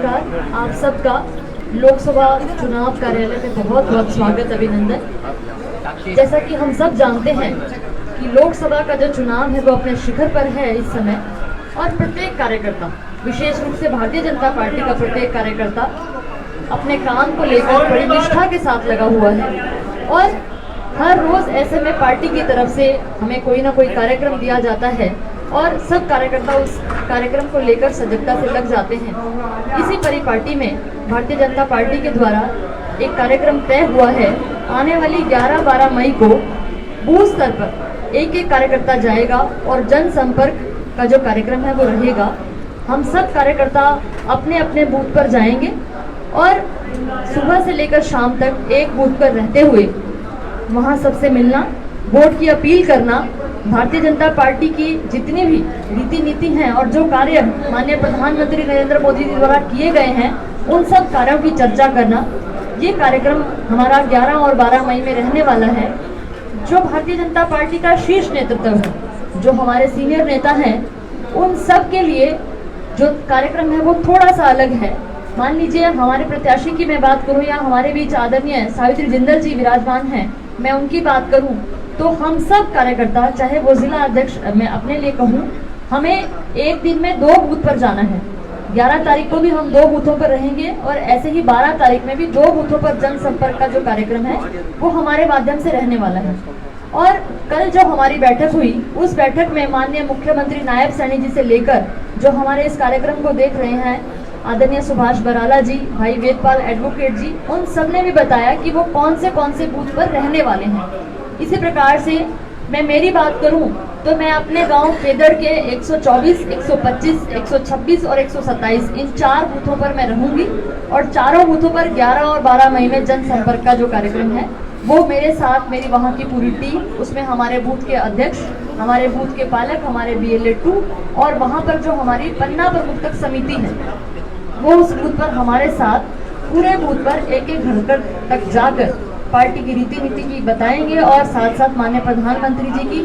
नमस्कार। आप सबका लोकसभा चुनाव कार्यालय में बहुत बहुत स्वागत, अभिनंदन। जैसा कि हम सब जानते हैं कि लोकसभा का जो चुनाव है वो अपने शिखर पर है इस समय, और प्रत्येक कार्यकर्ता, विशेष रूप से भारतीय जनता पार्टी का प्रत्येक कार्यकर्ता अपने काम को लेकर बड़ी निष्ठा के साथ लगा हुआ है। और हर रोज ऐसे में पार्टी की तरफ से हमें कोई ना कोई कार्यक्रम दिया जाता है और सब कार्यकर्ता उस कार्यक्रम को लेकर सजगता से लग जाते हैं। इसी परिपाटी में भारतीय जनता पार्टी के द्वारा एक कार्यक्रम तय हुआ है। आने वाली 11-12 मई को बूथ स्तर पर एक एक कार्यकर्ता जाएगा और जनसंपर्क का जो कार्यक्रम है वो रहेगा। हम सब कार्यकर्ता अपने अपने बूथ पर जाएंगे और सुबह से लेकर शाम तक एक बूथ पर रहते हुए वहाँ सबसे मिलना, वोट की अपील करना, भारतीय जनता पार्टी की जितनी भी रीति नीति हैं और जो कार्य माननीय प्रधानमंत्री नरेंद्र मोदी जी द्वारा किए गए हैं उन सब कार्यों की चर्चा करना। ये कार्यक्रम हमारा 11 और 12 मई में रहने वाला है। जो भारतीय जनता पार्टी का शीर्ष नेतृत्व है, जो हमारे सीनियर नेता हैं, उन सब के लिए जो कार्यक्रम है वो थोड़ा सा अलग है। मान लीजिए हमारे प्रत्याशी की मैं बात करूं या हमारे बीच आदरणीय सावित्री जिंदल जी विराजमान हैं, मैं उनकी बात करूं तो हम सब कार्यकर्ता, चाहे वो जिला अध्यक्ष मैं अपने लिए कहूं, हमें एक दिन में 2 बूथ पर जाना है। 11 तारीख को भी हम 2 बूथों पर रहेंगे और ऐसे ही 12 तारीख में भी 2 बूथों पर जनसंपर्क का जो कार्यक्रम है वो हमारे माध्यम से रहने वाला है। और कल जो हमारी बैठक हुई उस बैठक में माननीय मुख्यमंत्री नायब सैनी जी से लेकर जो हमारे इस कार्यक्रम को देख रहे हैं आदरणीय सुभाष बराला जी, भाई वेदपाल एडवोकेट जी, उन सब ने भी बताया कि वो कौन से बूथ पर रहने वाले हैं। इसी प्रकार से मैं मेरी बात करूं तो मैं अपने गांव केदर के 124, 125, 126 और 127 इन 4 बूथों पर मैं रहूंगी और चारों बूथों पर 11 और 12 मई में जनसंपर्क का जो कार्यक्रम है वो मेरे साथ मेरी वहां की पूरी टीम, उसमें हमारे बूथ के अध्यक्ष, हमारे बूथ के पालक, हमारे BLA 2 और वहां पर जो हमारी पन्ना प्रबंधक समिति है वो उस बूथ पर हमारे साथ पूरे बूथ पर एक एक घर तक जाकर पार्टी की रीति नीति की बताएंगे और साथ साथ माननीय प्रधानमंत्री जी की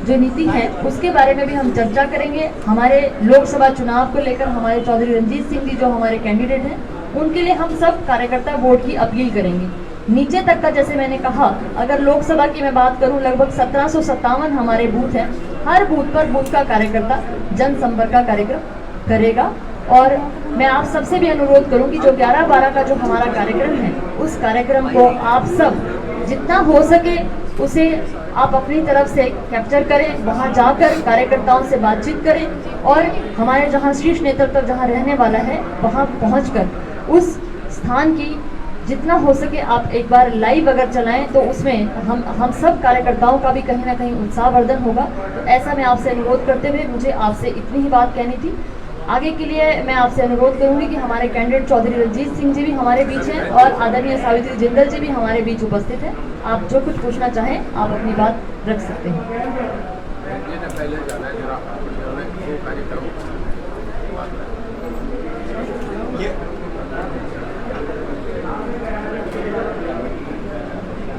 जो नीति है उसके बारे में भी हम चर्चा करेंगे। हमारे लोकसभा चुनाव को लेकर हमारे चौधरी रंजीत सिंह जी जो हमारे कैंडिडेट हैं उनके लिए हम सब कार्यकर्ता वोट की अपील करेंगे। नीचे तक का, जैसे मैंने कहा, अगर लोकसभा की मैं बात करूं लगभग 1757 हमारे बूथ हैं। हर बूथ पर बूथ का कार्यकर्ता जनसंपर्क का कार्यक्रम करेगा। और मैं आप सबसे भी अनुरोध करूंगी जो 11-12 का जो हमारा कार्यक्रम है उस कार्यक्रम को आप सब जितना हो सके उसे आप अपनी तरफ से कैप्चर करें, वहां जाकर कार्यकर्ताओं से बातचीत करें और हमारे जहां शीर्ष नेतृत्व जहां रहने वाला है वहां पहुंचकर उस स्थान की जितना हो सके आप एक बार लाइव अगर चलाएं तो उसमें हम सब कार्यकर्ताओं का भी कहीं ना कहीं उत्साहवर्धन होगा। तो ऐसा मैं आपसे अनुरोध करते हुए मुझे आपसे इतनी ही बात कहनी थी। आगे के लिए मैं आपसे अनुरोध करूंगी कि हमारे कैंडिडेट चौधरी रंजीत सिंह जी भी हमारे बीच हैं और आदरणीय सावित्री जिंदल जी भी हमारे बीच उपस्थित हैं। आप जो कुछ पूछना चाहें आप अपनी बात रख सकते हैं।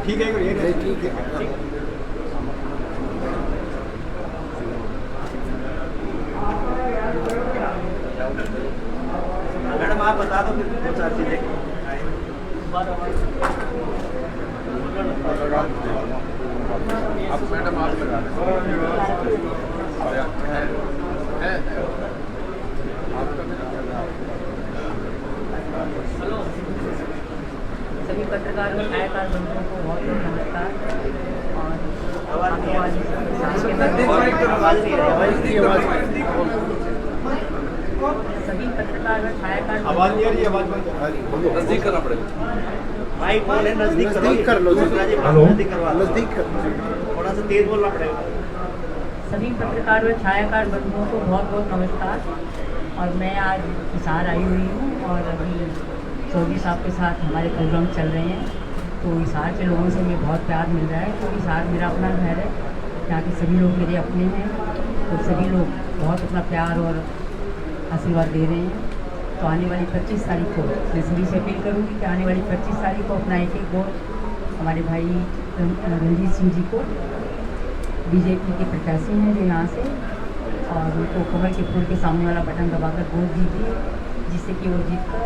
ठीक है, ठीक है। मैडम आप बता दो फिर कुछ सारी चीजें। आप मैडम आप लगा सभी पत्रकार और छायाकार बंधुओं को बहुत बहुत नमस्कार। सभी पत्रकार और छायाकार आवाज नहीं आ रही, आवाज नजदीक करना पड़ेगा। माइक फोन है, नजदीक कर लो। नजदीक करवा, नजदीक कर, थोड़ा सा तेज बोलना पड़ेगा। सभी पत्रकार और छायाकार बंधुओं को बहुत बहुत नमस्कार। और मैं आज हिसार आई हुई हूँ और अभी चौधरी साहब के साथ हमारे प्रोग्राम चल रहे हैं। तो हिसार के लोगों से मुझे बहुत प्यार मिल रहा है। तो हिसार मेरा अपना घर है, यहाँ के सभी लोग मेरे अपने हैं। तो सभी लोग बहुत अपना प्यार और आशीर्वाद दे रहे हैं। तो आने वाली 25 तारीख को मैं सभी से अपील करूँगी कि आने वाली 25 तारीख को अपना एक वोट हमारे भाई रंजीत सिंह जी को, बीजेपी के प्रत्याशी हैं जो यहाँ से, और उनको कमल के फूल के सामने वाला बटन दबाकर वोट दीजिए। जिससे कि वो जीतकर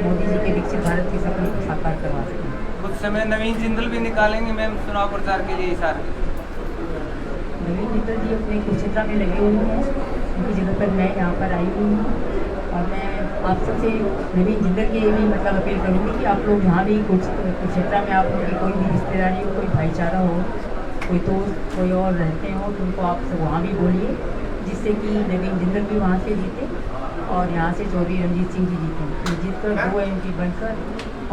मोदी जी के विकसित भारत के सपने को साकार करवा सकें। कुछ समय नवीन जिंदल भी निकालेंगे मैम चुनाव प्रचार के लिए हिसार के। नवीन जिंदल जी अपने कुरुक्षेत्र में लगे हुए हैं, उनकी जगह पर मैं यहाँ पर आई हुई हूँ और मैं आप सबसे नवीन जिंदल के भी मतलब अपील करूँगी कि आप लोग यहाँ भी कुरुक्षेत्र में आप लोग की कोई भी रिश्तेदारी हो, कोई भाईचारा हो, कोई दोस्त कोई और रहते हो तो उनको आप सब वहाँ भी बोलिए, जिससे कि नवीन जिंदल भी वहाँ से जीते और यहाँ से चौधरी रणजीत सिंह जी जीते, जीतकर 2 MP बनकर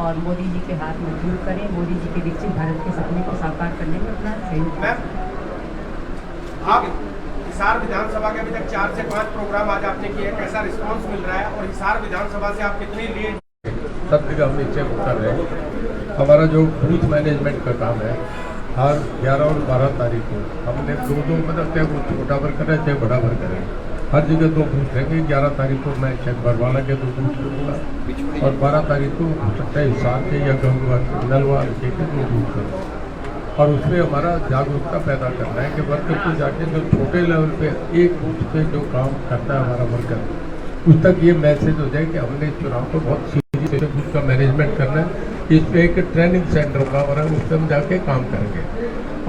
और मोदी जी के हाथ मजबूत करें, मोदी जी के विकसित भारत के सपने को साकार करने में अपना सहयोग करें। आप हिसार विधानसभा के अभी तक 4 से 5 प्रोग्राम आज आपने किए, कैसा रिस्पांस मिल रहा है और हिसार विधानसभा से आप कितनी लीड? सब जगह हम नीचे कर रहे हैं। हमारा जो बूथ मैनेजमेंट का काम है, हर 11 और 12 तारीख को हमने 2 मतलब चाहे वो छोटा वर्कर है चाहे बड़ा वर्कर है, हर जगह 2 बूथ रहेंगे। 11 तारीख को मैं चाहे बरवाला के 2 बूथ करूँगा और 12 तारीख को चाहे हिसार के या गंगवा नलवार के 2 बूथ करूँगा। और उसमें हमारा जागरूकता पैदा करना है कि वर्कर को जाके जो छोटे लेवल पे एक बूथ पे जो काम करता है हमारा वर्कर, उस तक ये मैसेज हो जाए कि हमने चुनाव को बहुत सीरियस से बूथ का मैनेजमेंट करना है। इस पर एक ट्रेनिंग सेंटर होगा हमारा, उस पर हम जाके काम करेंगे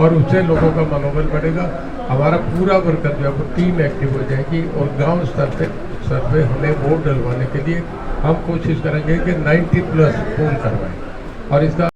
और उससे लोगों का मनोबल बढ़ेगा। हमारा पूरा वर्कर जो है वो टीम एक्टिव हो जाएगी और गांव स्तर पे हमें वोट डलवाने के लिए हम कोशिश करेंगे कि 90+ फोन करवाएं और इसका